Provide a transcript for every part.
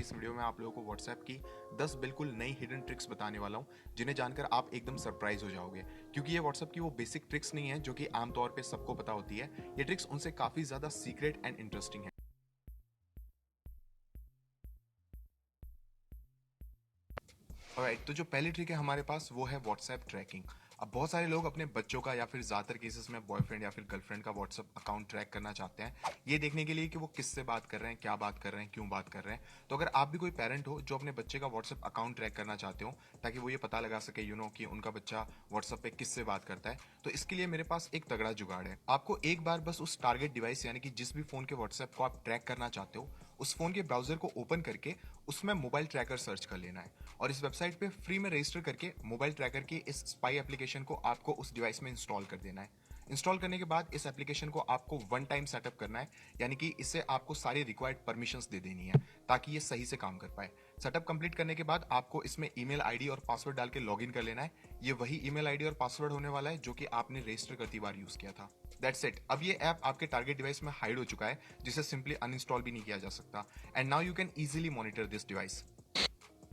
इस वीडियो में आप लोगों को व्हाट्सएप की 10 बिल्कुल नई हिडन ट्रिक्स बताने वाला हूँ, जिन्हें जानकर आप एकदम सरप्राइज हो जाओगे। क्योंकि ये व्हाट्सएप की वो बेसिक ट्रिक्स नहीं है जो कि आमतौर पे सबको पता होती है। ये ट्रिक्स उनसे काफ़ी ज़्यादा सीक्रेट एंड इंटरेस्टिंग है। ऑलराइट, तो जो पहली ट्रिक है हमारे पास वो है व्हाट्सएप ट्रैकिंग। अब बहुत सारे लोग अपने बच्चों का या फिर ज़्यादातर केसेस में बॉयफ्रेंड या फिर गर्लफ्रेंड का व्हाट्सएप अकाउंट ट्रैक करना चाहते हैं, ये देखने के लिए कि वो किससे बात कर रहे हैं, क्या बात कर रहे हैं, क्यों बात कर रहे हैं। तो अगर आप भी कोई पेरेंट हो जो अपने बच्चे का व्हाट्सएप अकाउंट ट्रैक करना चाहते हो ताकि वो ये पता लगा सके कि उनका बच्चा व्हाट्सएप पे किससे बात करता है, तो इसके लिए मेरे पास एक तगड़ा जुगाड़ है। आपको एक बार बस उस टारगेट डिवाइस यानी कि जिस भी फ़ोन के व्हाट्सएप को आप ट्रैक करना चाहते हो, उस फ़ोन के ब्राउज़र को ओपन करके उसमें मोबाइल ट्रैकर सर्च कर लेना है और इस वेबसाइट पे फ्री में रजिस्टर करके मोबाइल ट्रैकर की इस स्पाई एप्लीकेशन को आपको उस डिवाइस में इंस्टॉल कर देना है। इंस्टॉल करने के बाद इस एप्लीकेशन को आपको वन टाइम सेटअप करना है, यानी कि इससे आपको सारी रिक्वायर्ड परमिशंस दे देनी है ताकि ये सही से काम कर पाए। सेटअप कंप्लीट करने के बाद आपको इसमें ईमेल आईडी और पासवर्ड डाल के लॉगिन कर लेना है। ये वही ईमेल आईडी और पासवर्ड होने वाला है जो कि आपने रजिस्टर करती बार यूज किया था। That's it. अब ये ऐप आपके टारगेट डिवाइस में हाइड हो चुका है, जिसे सिंपली अनइंस्टॉल भी नहीं किया जा सकता। And now you can easily monitor this device.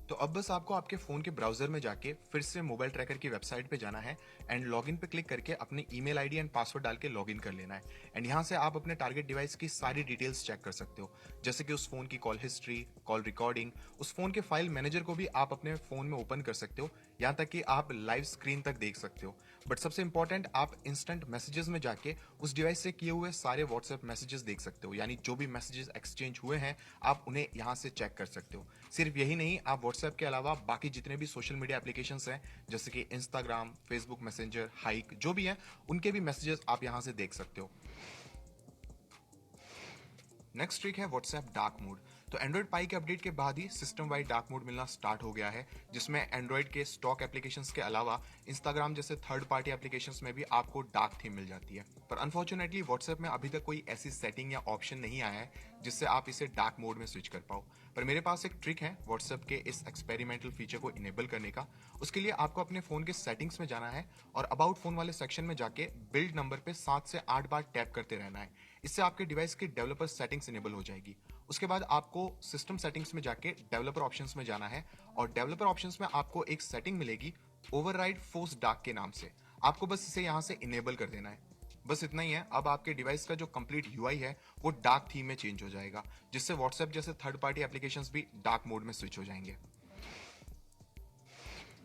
तो अब बस आपको आपके फ़ोन के ब्राउज़र में जाके फिर से मोबाइल ट्रैकर की वेबसाइट पे जाना है एंड लॉगिन पे क्लिक करके अपनी ईमेल आईडी एंड पासवर्ड डाल के लॉगिन कर लेना है। एंड यहाँ से आप अपने टारगेट डिवाइस की सारी डिटेल्स चेक कर सकते हो, जैसे कि उस फ़ोन की कॉल हिस्ट्री, कॉल रिकॉर्डिंग, उस फ़ोन के फाइल मैनेजर को भी आप अपने फ़ोन में ओपन कर सकते हो, यहाँ तक कि आप लाइव स्क्रीन तक देख सकते हो। बट सबसे इंपॉर्टेंट, आप इंस्टेंट मैसेजेस में जाके उस डिवाइस से किए हुए सारे व्हाट्सएप मैसेजेस देख सकते हो, यानी जो भी मैसेजेस एक्सचेंज हुए हैं आप उन्हें यहाँ से चेक कर सकते हो। सिर्फ यही नहीं, आप व्हाट्सएप के अलावा बाकी जितने भी सोशल मीडिया एप्लीकेशंस हैं जैसे कि इंस्टाग्राम, फेसबुक मैसेंजर, हाइक, जो भी हैं उनके भी मैसेजेस आप यहाँ से देख सकते हो। नेक्स्ट ट्रिक है व्हाट्सएप डार्क मोड। तो एंड्रॉइड पाई के अपडेट के बाद ही सिस्टम वाइड डार्क मोड मिलना स्टार्ट हो गया है, जिसमें एंड्रॉइड के स्टॉक एप्लीकेशंस के अलावा इंस्टाग्राम जैसे थर्ड पार्टी एप्लीकेशंस में भी आपको डार्क थीम मिल जाती है। पर अनफॉर्चुनेटली व्हाट्सएप में अभी तक कोई ऐसी सेटिंग या ऑप्शन नहीं आया है जिससे आप इसे डार्क मोड में स्विच कर पाओ। पर मेरे पास एक ट्रिक है व्हाट्सएप के इस एक्सपेरिमेंटल फीचर को इनेबल करने का। उसके लिए आपको अपने फ़ोन के सेटिंग्स में जाना है और अबाउट फ़ोन वाले सेक्शन में जाके बिल्ड नंबर पे 7 से 8 बार टैप करते रहना है। इससे आपके डिवाइस की डेवलपर सेटिंग्स इनेबल हो जाएगी। उसके बाद आपको सिस्टम सेटिंग्स में जाके डेवलपर ऑप्शंस में जाना है और डेवलपर ऑप्शंस में आपको एक सेटिंग मिलेगी ओवरराइड फोर्स डार्क के नाम से। आपको बस इसे यहां से इनेबल कर देना है। बस इतना ही है। अब आपके डिवाइस का जो कंप्लीट यूआई है वो डार्क थीम में चेंज हो जाएगा, जिससे व्हाट्सएप जैसे थर्ड पार्टी एप्लीकेशंस भी डार्क मोड में स्विच हो जाएंगे।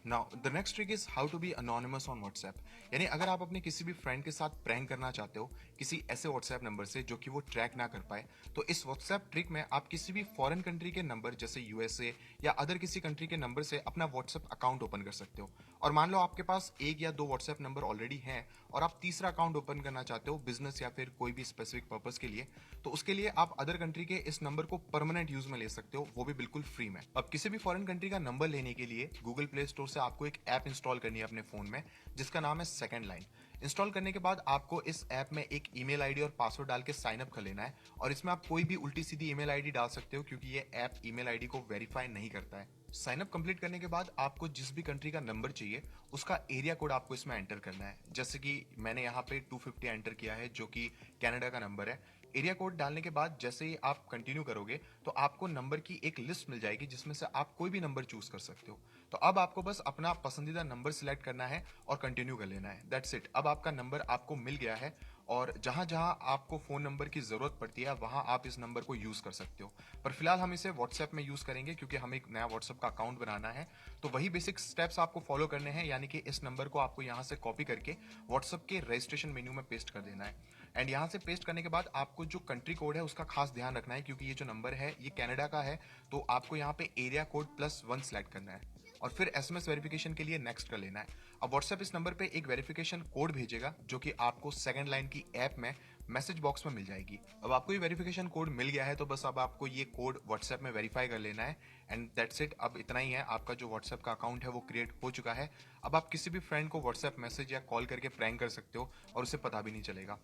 Now the next trick is how to be anonymous on WhatsApp. यानी अगर आप अपने किसी भी फ्रेंड के साथ प्रैंक करना चाहते हो किसी ऐसे व्हाट्सएप नंबर से जो कि वो ट्रैक ना कर पाए, तो इस व्हाट्सएप ट्रिक में आप किसी भी फॉरेन कंट्री के नंबर जैसे यूएसए या अदर किसी कंट्री के नंबर से अपना व्हाट्सएप अकाउंट ओपन कर सकते हो। और मान लो आपके पास एक या दो व्हाट्सएप नंबर ऑलरेडी हैं और आप तीसरा अकाउंट ओपन करना चाहते हो बिजनेस या फिर कोई भी स्पेसिफिक पर्पस के लिए, तो उसके लिए आप अदर कंट्री के इस नंबर को परमानेंट यूज में ले सकते हो, वो भी बिल्कुल फ्री में। अब किसी भी फॉरेन कंट्री का नंबर लेने के लिए गूगल प्ले स्टोर से आपको एक ऐप इंस्टॉल करनी है अपने फोन में, जिसका नाम है सेकंड लाइन। इंस्टॉल करने के बाद आपको इस ऐप में एक ईमेल आईडी और पासवर्ड डाल के साइन अप कर लेना है और इसमें आप कोई भी उल्टी सीधी ईमेल आईडी डाल सकते हो क्योंकि ये ऐप ईमेल आईडी को वेरीफाई नहीं करता है। साइन अप कंप्लीट करने के बाद आपको जिस भी कंट्री का नंबर चाहिए उसका एरिया कोड आपको इसमें एंटर करना है। जैसे कि मैंने यहाँ पे 250 एंटर किया है जो कि कनाडा का नंबर है। एरिया कोड डालने के बाद जैसे ही आप कंटिन्यू करोगे तो आपको नंबर की एक लिस्ट मिल जाएगी जिसमें से आप कोई भी नंबर चूज कर सकते हो। तो अब आपको बस अपना पसंदीदा नंबर सिलेक्ट करना है और कंटिन्यू कर लेना है। That's it. अब आपका नंबर आपको मिल गया है और जहां जहां आपको फोन नंबर की जरूरत पड़ती है वहां आप इस नंबर को यूज कर सकते हो। पर फिलहाल हम इसे व्हाट्सएप में यूज करेंगे क्योंकि हमें एक नया व्हाट्सएप का अकाउंट बनाना है। तो वही बेसिक स्टेप्स आपको फॉलो करने हैं, यानी कि इस नंबर को आपको यहां से कॉपी करके व्हाट्सएप के रजिस्ट्रेशन मेन्यू में पेस्ट कर देना है। एंड यहाँ से पेस्ट करने के बाद आपको जो कंट्री कोड है उसका खास ध्यान रखना है क्योंकि ये जो नंबर है ये कनाडा का है। तो आपको यहाँ पे एरिया कोड +1 सेलेक्ट करना है और फिर एसएमएस वेरिफिकेशन के लिए नेक्स्ट कर लेना है। अब व्हाट्सएप इस नंबर पे एक वेरिफिकेशन कोड भेजेगा जो कि आपको सेकंड लाइन की ऐप में मैसेज बॉक्स में मिल जाएगी। अब आपको ये वेरिफिकेशन कोड मिल गया है तो बस अब आपको ये कोड व्हाट्सएप में वेरीफाई कर लेना है एंड दैट्स इट। अब इतना ही है, आपका जो व्हाट्सएप का अकाउंट है वो क्रिएट हो चुका है। अब आप किसी भी फ्रेंड को व्हाट्सएप मैसेज या कॉल करके प्रैंक कर सकते हो और उसे पता भी नहीं चलेगा।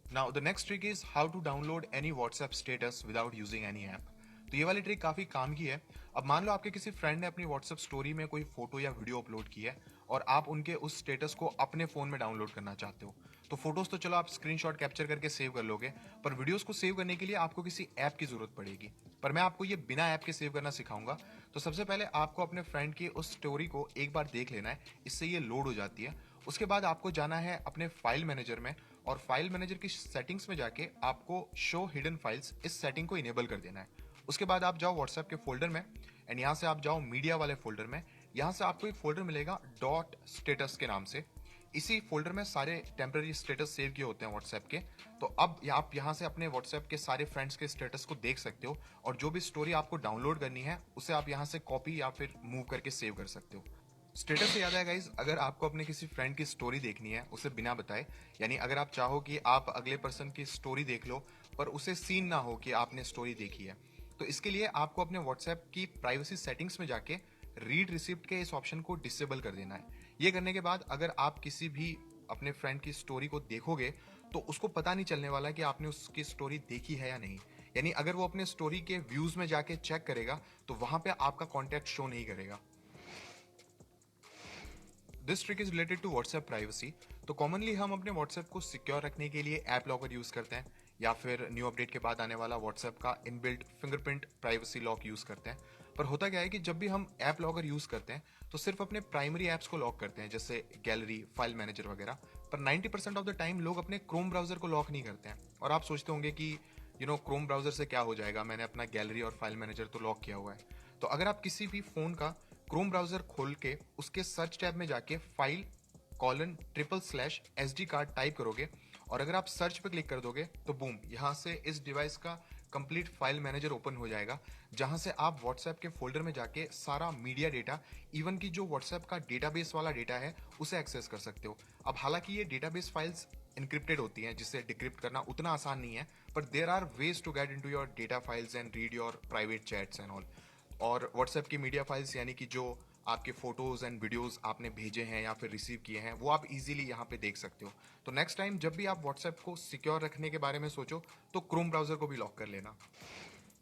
Now the next trick is how to download any WhatsApp status without using any app. तो ये वाली ट्रिक काफी काम की है। अब मान लो आपके किसी फ्रेंड ने अपनी WhatsApp स्टोरी में कोई फोटो या वीडियो अपलोड की है और आप उनके उस स्टेटस को अपने फ़ोन में डाउनलोड करना चाहते हो। तो फोटोज़ तो चलो आप स्क्रीनशॉट कैप्चर करके सेव कर लोगे, पर वीडियोज़ को सेव करने के लिए आपको किसी ऐप की ज़रूरत पड़ेगी। पर मैं आपको ये बिना ऐप के सेव करना सिखाऊंगा। तो सबसे पहले आपको अपने फ्रेंड की उस स्टोरी को एक बार देख लेना है, इससे ये लोड हो जाती है। उसके बाद आपको जाना है अपने फाइल मैनेजर में, और फाइल मैनेजर की सेटिंग्स में जाके आपको शो हिडन फाइल्स इस सेटिंग को इनेबल कर देना है। उसके बाद आप जाओ व्हाट्सएप के फोल्डर में, एंड यहाँ से आप जाओ मीडिया वाले फोल्डर में। यहाँ से आपको एक फोल्डर मिलेगा डॉट स्टेटस के नाम से। इसी फोल्डर में सारे टेम्पररी स्टेटस सेव किए होते हैं व्हाट्सएप के। तो अब आप यहाँ से अपने व्हाट्सएप के सारे फ्रेंड्स के स्टेटस को देख सकते हो, और जो भी स्टोरी आपको डाउनलोड करनी है उसे आप यहाँ से कॉपी या फिर मूव करके सेव कर सकते हो। स्टेटस से याद है गाइज, अगर आपको अपने किसी फ्रेंड की स्टोरी देखनी है उसे बिना बताए, यानी अगर आप चाहो कि आप अगले पर्सन की स्टोरी देख लो पर उसे सीन ना हो कि आपने स्टोरी देखी है, तो इसके लिए आपको अपने व्हाट्सएप की प्राइवेसी सेटिंग्स में जाके रीड रिसिप्ट के इस ऑप्शन को डिसेबल कर देना है। ये करने के बाद अगर आप किसी भी अपने फ्रेंड की स्टोरी को देखोगे तो उसको पता नहीं चलने वाला कि आपने उसकी स्टोरी देखी है या नहीं। यानी अगर वो अपने स्टोरी के व्यूज में जाके चेक करेगा तो वहां पे आपका कॉन्टेक्ट शो नहीं करेगा। This trick is related to WhatsApp privacy. तो कॉमनली हम अपने व्हाट्सएप को सिक्योर रखने के लिए ऐप लॉकर यूज करते हैं, या फिर न्यू अपडेट के बाद आने वाला व्हाट्सएप का inbuilt fingerprint privacy lock use करते हैं। पर होता क्या है कि जब भी हम ऐप लॉकर यूज करते हैं तो सिर्फ अपने प्राइमरी ऐप्स को लॉक करते हैं, जैसे गैलरी, फाइल मैनेजर वगैरह। पर 90% ऑफ द टाइम लोग अपने क्रोम ब्राउजर को लॉक नहीं करते हैं। और आप सोचते होंगे कि क्रोम ब्राउजर से क्या हो जाएगा, मैंने अपना गैलरी और फाइल मैनेजर तो लॉक किया हुआ है। तो अगर आप किसी भी फोन का क्रोम ब्राउजर खोल के उसके सर्च टैब में जाके फाइल :/SD कार्ड टाइप करोगे, और अगर आप सर्च पे क्लिक कर दोगे तो बूम, यहाँ से इस डिवाइस का कंप्लीट फाइल मैनेजर ओपन हो जाएगा, जहां से आप व्हाट्सएप के फोल्डर में जाके सारा मीडिया डेटा, इवन की जो व्हाट्सएप का डेटाबेस वाला डेटा है उसे एक्सेस कर सकते हो। अब हालांकि ये डेटाबेस फाइल्स इनक्रिप्टेड होती हैं, जिसे डिक्रिप्ट करना उतना आसान नहीं है, पर there are ways to get into your data files and read your private chats and all. और व्हाट्सएप की मीडिया फाइल्स, यानी कि जो आपके फोटोज एंड वीडियोस आपने भेजे हैं या फिर रिसीव किए हैं, वो आप इजीली यहाँ पे देख सकते हो। तो नेक्स्ट टाइम जब भी आप व्हाट्सएप को सिक्योर रखने के बारे में सोचो तो क्रोम ब्राउजर को भी लॉक कर लेना।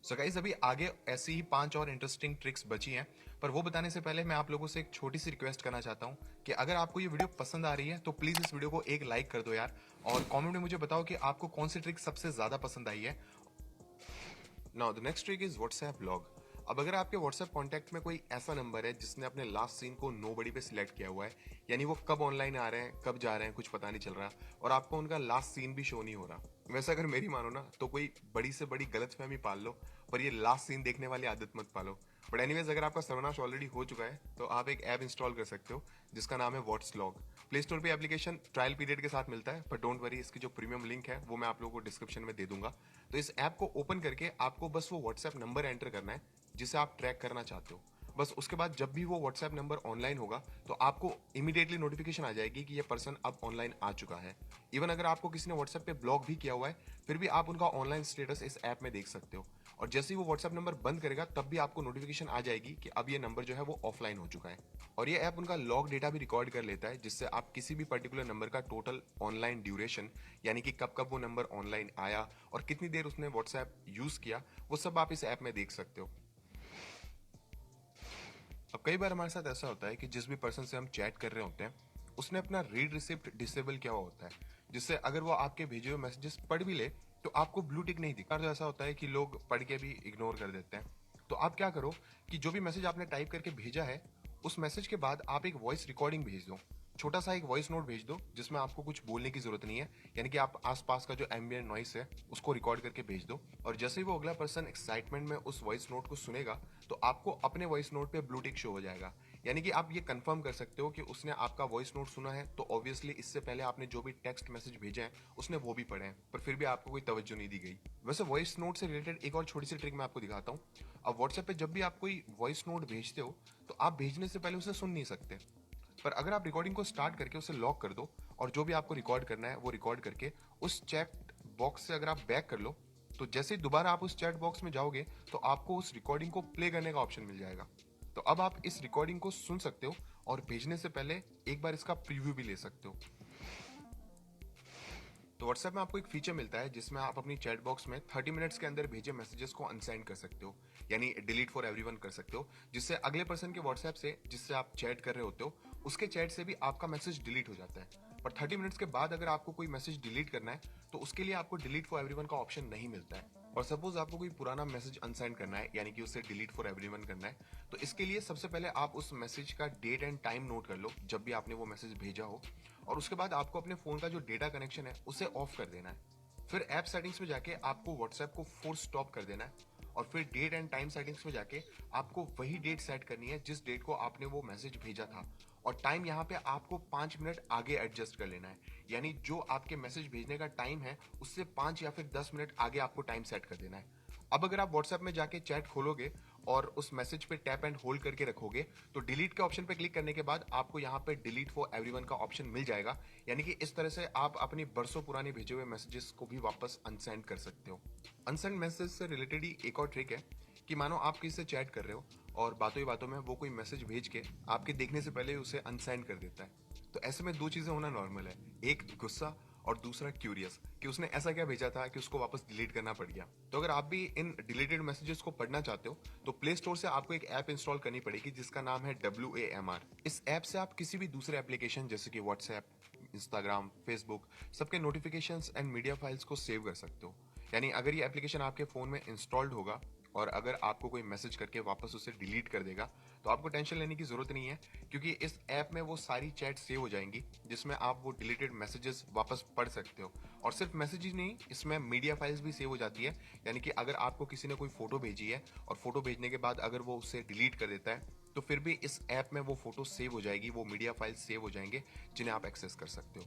सो गाइस, अभी आगे ऐसी ही 5 और इंटरेस्टिंग ट्रिक्स बची हैं, पर वो बताने से पहले मैं आप लोगों से एक छोटी सी रिक्वेस्ट करना चाहता हूँ कि अगर आपको ये वीडियो पसंद आ रही है तो प्लीज़ इस वीडियो को एक लाइक कर दो यार, और कमेंट में मुझे बताओ कि आपको कौन सी ट्रिक सबसे ज़्यादा पसंद आई है। Now the next trick is WhatsApp log. अब अगर आपके व्हाट्सएप कॉन्टैक्ट में कोई ऐसा नंबर है जिसने अपने लास्ट सीन को नोबडी पे सिलेक्ट किया हुआ है, यानी वो कब ऑनलाइन आ रहे हैं कब जा रहे हैं कुछ पता नहीं चल रहा, और आपको उनका लास्ट सीन भी शो नहीं हो रहा, वैसे अगर मेरी मानो ना तो कोई बड़ी से बड़ी गलतफहमी पाल लो, पर ये लास्ट सीन देखने वाली आदत मत पालो। बट एनीवेज, अगर आपका सर्वनाश ऑलरेडी हो चुका है तो आप एक ऐप इंस्टॉल कर सकते हो जिसका नाम है व्हाट्स लॉग। प्ले स्टोर पे एप्लीकेशन ट्रायल पीरियड के साथ मिलता है, पर डोंट वरी, इसकी जो प्रीमियम लिंक है वो मैं आप लोगों को डिस्क्रिप्शन में दे दूंगा। तो इस ऐप को ओपन करके आपको बस वो व्हाट्सएप नंबर एंटर करना है जिसे आप ट्रैक करना चाहते हो। बस उसके बाद जब भी वो व्हाट्सएप नंबर ऑनलाइन होगा तो आपको इमीडिएटली नोटिफिकेशन आ जाएगी कि ये पर्सन अब ऑनलाइन आ चुका है। इवन अगर आपको किसी ने व्हाट्सएप पे ब्लॉक भी किया हुआ है फिर भी आप उनका ऑनलाइन स्टेटस इस ऐप में देख सकते हो। और जैसे ही वो व्हाट्सएप नंबर बंद करेगा तब भी आपको नोटिफिकेशन आ जाएगी कि अब ये नंबर जो है वो ऑफलाइन हो चुका है। और ये ऐप उनका लॉग डेटा भी रिकॉर्ड कर लेता है, जिससे आप किसी भी पर्टिकुलर नंबर का टोटल ऑनलाइन ड्यूरेशन, यानी कि कब कब वो नंबर ऑनलाइन आया और कितनी देर उसने व्हाट्सएप यूज किया, वो सब आप इस ऐप में देख सकते हो। अब कई बार हमारे साथ ऐसा होता है कि जिस भी पर्सन से हम चैट कर रहे होते हैं उसने अपना रीड रिसिप्ट डिसेबल किया हुआ होता है, जिससे अगर वो आपके भेजे हुए मैसेजेस पढ़ भी ले तो आपको ब्लू टिक नहीं दिखा। तो ऐसा होता है कि लोग पढ़ के भी इग्नोर कर देते हैं। तो आप क्या करो कि जो भी मैसेज आपने टाइप करके भेजा है उस मैसेज के बाद आप एक वॉइस रिकॉर्डिंग भेज दो, छोटा सा एक वॉइस नोट भेज दो जिसमें आपको कुछ बोलने की जरूरत नहीं है, यानी कि आप आसपास का जो एम्बिएंट नॉइस है उसको रिकॉर्ड करके भेज दो। और जैसे ही वो अगला पर्सन एक्साइटमेंट में उस वॉइस नोट को सुनेगा तो आपको अपने वॉइस नोट पे ब्लू टिक शो हो जाएगा, यानी कि आप ये कंफर्म कर सकते हो कि उसने आपका वॉइस नोट सुना है। तो ऑब्वियसली इससे पहले आपने जो भी टेक्स्ट मैसेज भेजे हैं उसने वो भी पढ़े हैं, पर फिर भी आपको कोई तवज्जो नहीं दी गई। वैसे वॉइस नोट से रिलेटेड एक और छोटी सी ट्रिक मैं आपको दिखाता हूँ। अब व्हाट्सएप पे जब भी आप कोई वॉइस नोट भेजते हो तो आप भेजने से पहले उसे सुन नहीं सकते, पर अगर आप रिकॉर्डिंग को स्टार्ट करके उसे लॉक कर दो और जो भी आपको रिकॉर्ड करना है वो रिकॉर्ड करके उस चैट बॉक्स से अगर आप बैक कर लो तो जैसे ही दोबारा आप उस चैट बॉक्स में जाओगे तो आपको उस रिकॉर्डिंग को प्ले करने का ऑप्शन मिल जाएगा। तो अब आप इस रिकॉर्डिंग को सुन सकते हो और भेजने से पहले एक बार इसका प्रीव्यू भी ले सकते हो। तो व्हाट्सएप में आपको एक फीचर मिलता है जिसमें आप अपनी चैट बॉक्स में 30 मिनट्स के अंदर भेजे मैसेजेस को अनसेंड कर सकते हो, यानी डिलीट फॉर एवरीवन कर सकते हो, जिससे अगले पर्सन के व्हाट्सएप से जिससे आप चैट कर रहे होते हो उसके चैट से भी आपका मैसेज डिलीट हो जाता है। पर 30 मिनट्स के बाद अगर आपको कोई मैसेज डिलीट करना है तो उसके लिए आपको डिलीट फॉर एवरीवन का ऑप्शन नहीं मिलता है। और सपोज आपको कोई पुराना मैसेज अनसेंड करना है, यानी कि उसे डिलीट फॉर एवरीवन करना है, तो इसके लिए सबसे पहले आप उस मैसेज का डेट एंड टाइम नोट कर लो जब भी आपने वो मैसेज भेजा हो, और उसके बाद आपको अपने फोन का जो डेटा कनेक्शन है उसे ऑफ कर देना है। फिर ऐप सेटिंग्स में जाके आपको व्हाट्सएप को फोर्स स्टॉप कर देना है, और फिर डेट एंड टाइम सेटिंग्स में जाके आपको वही डेट सेट करनी है जिस डेट को आपने वो मैसेज भेजा था, और टाइम यहाँ पे आपको 5 मिनट आगे एडजस्ट कर लेना है। यानी जो आपके मैसेज भेजने का टाइम है उससे 5 या फिर 10 मिनट आगे आपको टाइम सेट कर देना है। अब अगर आप व्हाट्सएप में जाके चैट खोलोगे और उस मैसेज पे टैप एंड होल्ड करके रखोगे तो डिलीट के ऑप्शन पे क्लिक करने के बाद आपको यहाँ पे डिलीट फॉर एवरीवन का ऑप्शन मिल जाएगा। यानी कि इस तरह से आप अपनी बरसों पुराने भेजे हुए मैसेजेस को भी वापस अनसेंड कर सकते हो। अनसेंड मैसेज से रिलेटेड ही एक और ट्रिक है कि मानो आप किसी से चैट कर रहे हो और बातों ही बातों में वो कोई मैसेज भेज के आपके देखने से पहले उसे अनसेंड कर देता है। तो ऐसे में दो चीजें होना नॉर्मल है, एक गुस्सा और दूसरा क्यूरियस कि उसने ऐसा क्या भेजा था कि उसको वापस डिलीट करना पड़ गया। तो अगर आप भी इन डिलीटेड मैसेजेस को पढ़ना चाहते हो तो प्ले स्टोर से आपको एक ऐप इंस्टॉल करनी पड़ेगी जिसका नाम है WAMR। इस ऐप से आप किसी भी दूसरे एप्लीकेशन जैसे कि व्हाट्सएप, इंस्टाग्राम, फेसबुक, सबके नोटिफिकेशंस एंड मीडिया फाइल्स को सेव कर सकते हो। यानी अगर ये एप्लीकेशन आपके फोन में इंस्टॉल्ड होगा और अगर आपको कोई मैसेज करके वापस उसे डिलीट कर देगा तो आपको टेंशन लेने की जरूरत नहीं है, क्योंकि इस ऐप में वो सारी चैट सेव हो जाएंगी जिसमें आप वो डिलीटेड मैसेजेस वापस पढ़ सकते हो। और सिर्फ मैसेज ही नहीं, इसमें मीडिया फाइल्स भी सेव हो जाती है। यानी कि अगर आपको किसी ने कोई फोटो भेजी है और फोटो भेजने के बाद अगर वो उसे डिलीट कर देता है तो फिर भी इस ऐप में वो फोटो सेव हो जाएगी, वो मीडिया फाइल्स सेव हो जाएंगे जिन्हें आप एक्सेस कर सकते हो।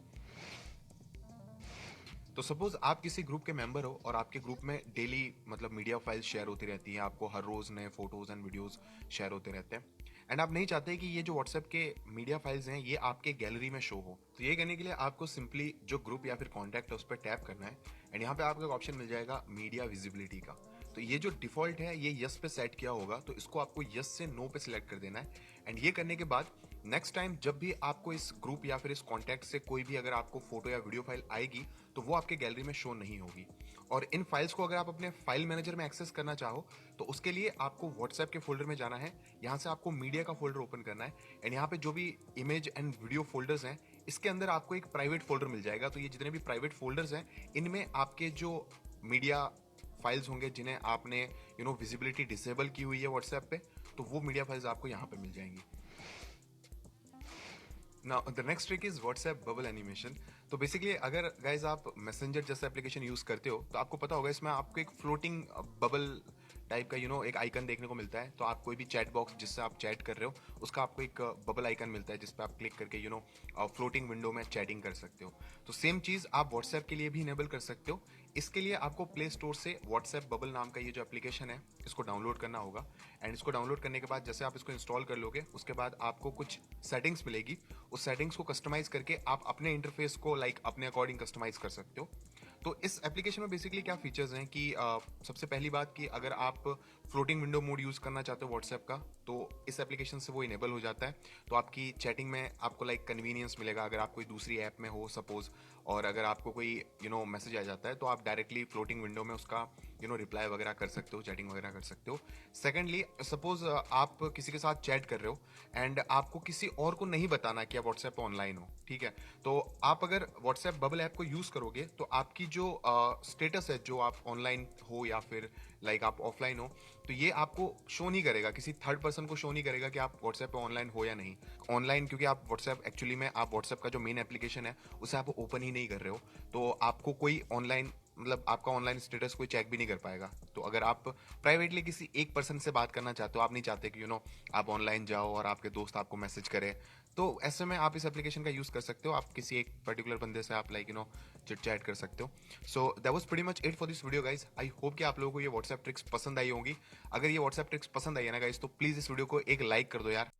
तो सपोज आप किसी ग्रुप के मेंबर हो और आपके ग्रुप में डेली मतलब मीडिया फाइल्स शेयर होती रहती हैं, आपको हर रोज नए फोटोज एंड वीडियोस शेयर होते रहते हैं, एंड आप नहीं चाहते कि ये जो व्हाट्सएप के मीडिया फाइल्स हैं ये आपके गैलरी में शो हो। तो ये करने के लिए आपको सिंपली जो ग्रुप या फिर कॉन्टैक्ट है उस पर टैप करना है, एंड यहाँ पे आपको एक ऑप्शन मिल जाएगा मीडिया विजिबिलिटी का। तो ये जो डिफॉल्ट है ये यस पे सेट किया होगा, तो इसको आपको यस से नो पे सिलेक्ट कर देना है। एंड ये करने के बाद नेक्स्ट टाइम जब भी आपको इस ग्रुप या फिर इस कॉन्टैक्ट से कोई भी अगर आपको फोटो या वीडियो फाइल आएगी तो वो आपके गैलरी में शो नहीं होगी। और इन फाइल्स को अगर आप अपने फाइल मैनेजर में एक्सेस करना चाहो तो उसके लिए आपको व्हाट्सएप के फोल्डर में जाना है, यहाँ से आपको मीडिया का फोल्डर ओपन करना है, एंड यहाँ पे जो भी इमेज एंड वीडियो फोल्डर्स हैं इसके अंदर आपको एक प्राइवेट फोल्डर मिल जाएगा। तो ये जितने भी प्राइवेट फोल्डर्स हैं इनमें आपके जो मीडिया फाइल्स होंगे जिन्हें आपने विजिबिलिटी डिसेबल की हुई है व्हाट्सएप पे, तो वो मीडिया फाइल्स आपको यहाँ पे मिल जाएंगी। Now the next trick is WhatsApp bubble animation. तो बेसिकली अगर गाइज आप मैसेंजर जैसा एप्लीकेशन यूज करते हो तो आपको पता होगा इसमें आपको एक फ्लोटिंग बबल टाइप का एक आइकन देखने को मिलता है। तो आप कोई भी चैट बॉक्स जिससे आप चैट कर रहे हो उसका आपको एक बबल आइकन मिलता है जिस पे आप क्लिक करके फ्लोटिंग विंडो में चैटिंग कर सकते हो। तो सेम चीज आप व्हाट्सएप के लिए भी इनेबल कर सकते हो। इसके लिए आपको प्ले स्टोर से व्हाट्सएप बबल नाम का ये जो एप्लीकेशन है इसको डाउनलोड करना होगा, एंड इसको डाउनलोड करने के बाद जैसे आप इसको इंस्टॉल कर लोगे उसके बाद आपको कुछ सेटिंग्स मिलेगी। उस सेटिंग्स को कस्टमाइज करके आप अपने इंटरफेस को अपने अकॉर्डिंग कस्टमाइज कर सकते हो। तो इस एप्लीकेशन में बेसिकली क्या फीचर्स हैं कि सबसे पहली बात कि अगर आप फ्लोटिंग विंडो मोड यूज़ करना चाहते हो व्हाट्सएप का तो इस एप्लीकेशन से वो इनेबल हो जाता है। तो आपकी चैटिंग में आपको कन्वीनियंस मिलेगा अगर आप कोई दूसरी ऐप में हो सपोज, और अगर आपको कोई मैसेज आ जाता है तो आप डायरेक्टली फ्लोटिंग विंडो में उसका रिप्लाई वगैरह कर सकते हो, चैटिंग वगैरह कर सकते हो। सेकेंडली सपोज आप किसी के साथ चैट कर रहे हो एंड आपको किसी और को नहीं बताना कि आप व्हाट्सएप पर ऑनलाइन हो, ठीक है, तो आप अगर व्हाट्सएप बबल ऐप को यूज करोगे तो आपकी जो स्टेटस है, जो आप ऑनलाइन हो या फिर आप ऑफलाइन हो, तो ये आपको शो नहीं करेगा, किसी थर्ड पर्सन को शो नहीं करेगा कि आप व्हाट्सएप पे ऑनलाइन हो या नहीं ऑनलाइन, क्योंकि आप व्हाट्सएप एक्चुअली में आप व्हाट्सएप का जो मेन एप्लीकेशन है उसे आप ओपन ही नहीं कर रहे हो। तो आपको कोई ऑनलाइन आपका ऑनलाइन स्टेटस कोई चेक भी नहीं कर पाएगा। तो अगर आप प्राइवेटली किसी एक पर्सन से बात करना चाहते हो, आप नहीं चाहते कि आप ऑनलाइन जाओ और आपके दोस्त आपको मैसेज करे, तो ऐसे में आप इस एप्लीकेशन का यूज कर सकते हो। आप किसी एक पर्टिकुलर बंदे से आप चिट चैट कर सकते हो। So that was pretty much it for this video guys. I hope कि आप लोगों को ये व्हाट्सएप ट्रिक्स पसंद आई होंगी। अगर ये व्हाट्सएप ट्रिक्स पसंद आई है ना गाइज तो प्लीज इस वीडियो को एक लाइक कर दो यार।